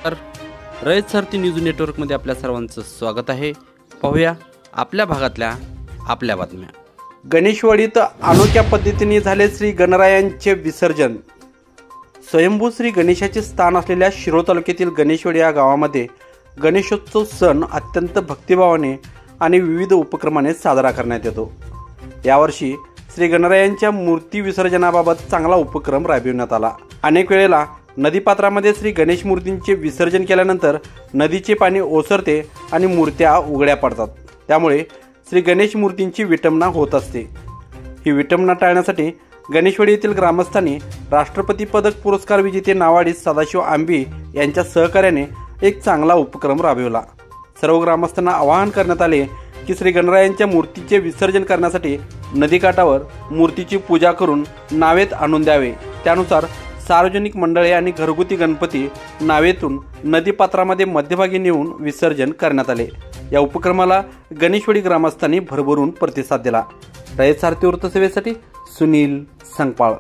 तर रयत सारथी न्यूज नेटवर्कमध्ये आपल्या सर्वांचं स्वागत आहे। पाहूया आपल्या भागातल्या आपल्या बातम्या। गणेशवाडीत अनोख्या पद्धतीने झाले श्री गणरायांचे विसर्जन। स्वयंभू श्री गणेशाचे स्थान असलेल्या शिरोळ तालुक्यातील गणेशवाडी या गावामध्ये गणेशोत्सव सण अत्यंत भक्तिभावाने आणि विविध उपक्रमाने साजरा करण्यात येतो। यावर्षी श्री गणरायांच्या मूर्ती विसर्जनाबाबत चांगला उपक्रम राबविण्यात आला। अनेक वेळेला नदीपात्रामध्ये श्री गणेश मूर्तींचे विसर्जन केल्यानंतर नदीचे पाणी ओसरते आणि मूर्त्या उघड्या पडतात, त्यामुळे श्री गणेश मूर्तींची विटंबना होत असते। ही विटंबना टाळण्यासाठी गणेशवाडी येथील ग्रामस्थांनी राष्ट्रपती पदक पुरस्कार विजेते नावाडी सदाशिव आंबी यांच्या सहकार्याने एक चांगला उपक्रम राबविला। सर्व ग्रामस्थांना आवाहन करण्यात आले की श्री गणरायांच्या मूर्तीचे विसर्जन करण्यासाठी नदीकाठावर मूर्तीची पूजा करून नावेत आणून द्यावे। त्यानुसार सार्वजनिक मंडळे आणि घरगुती गणपती नावेतून नदीपात्रामध्ये मध्यभागी नेऊन विसर्जन करण्यात आले। या उपक्रमाला गणेशवाडी ग्रामस्थांनी भरभरून प्रतिसाद दिला। रयत सारथी वृत्तसेवेसाठी सुनील संगपाळ।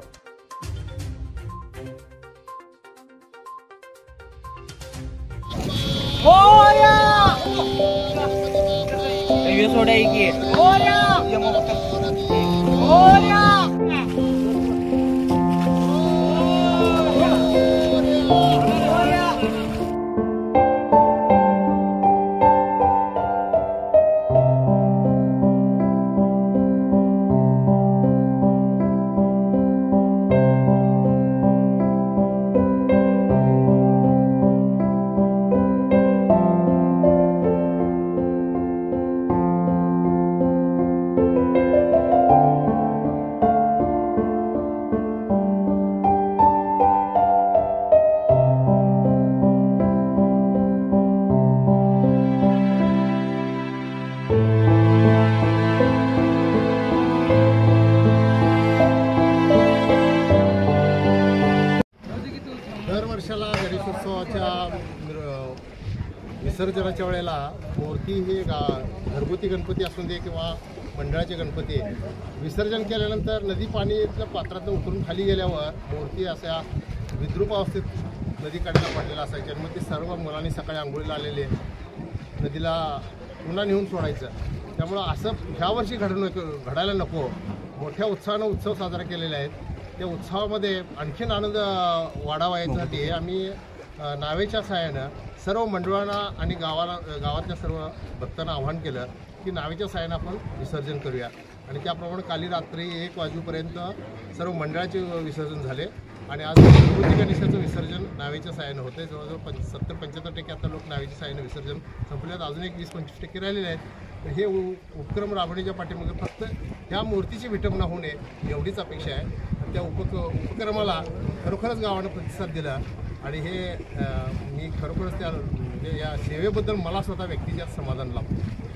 दरवर्षाला गणेशोत्सवाच्या विसर्जनाच्या वेळेला मूर्ती हे घरगुती गणपती असू दे किंवा मंडळाचे गणपती विसर्जन केल्यानंतर नदी पाणीच्या पात्रातून उतरून खाली गेल्यावर मूर्ती अशा विद्रूप अवस्थेत नदीकाठाला पडलेला असायच्या। मग ते सर्व मुलांनी सकाळी आंघोळीला आलेले नदीला पुन्हा नेऊन सोडायचं। त्यामुळं असं ह्यावर्षी घडायला नको, मोठ्या उत्साहानं उत्सव साजरा केलेले आहेत। त्या उत्सवामध्ये आणखीन आनंद वाढावा यासाठी आम्ही नावेच्या सहाय्यानं सर्व मंडळांना आणि गावातल्या सर्व भक्तांना आवाहन केलं की नावेच्या सहाय्यानं आपण विसर्जन करूया। आणि त्याप्रमाणे काली रात्री 1 वाजेपर्यंत सर्व मंडळाचे विसर्जन झाले आणि आज मूर्ती गणेशाचं विसर्जन नावेच्या सहाय्यानं होतं। जवळजवळ 70-75% आता लोक नावेच्या सहाय्यानं विसर्जन संपल्यात, अजून एक 20-25% राहिलेले आहेत। हे उपक्रम राबवण्याच्या पाठीमागे फक्त ह्या मूर्तीची विटंबना होऊ नये एवढीच अपेक्षा आहे। त्या उपक्रमाला खरोखरच गावानं प्रतिसाद दिला आणि हे मी खरोखरच त्या म्हणजे या सेवेबद्दल मला स्वतः व्यक्तिगत समाधान लाभतो।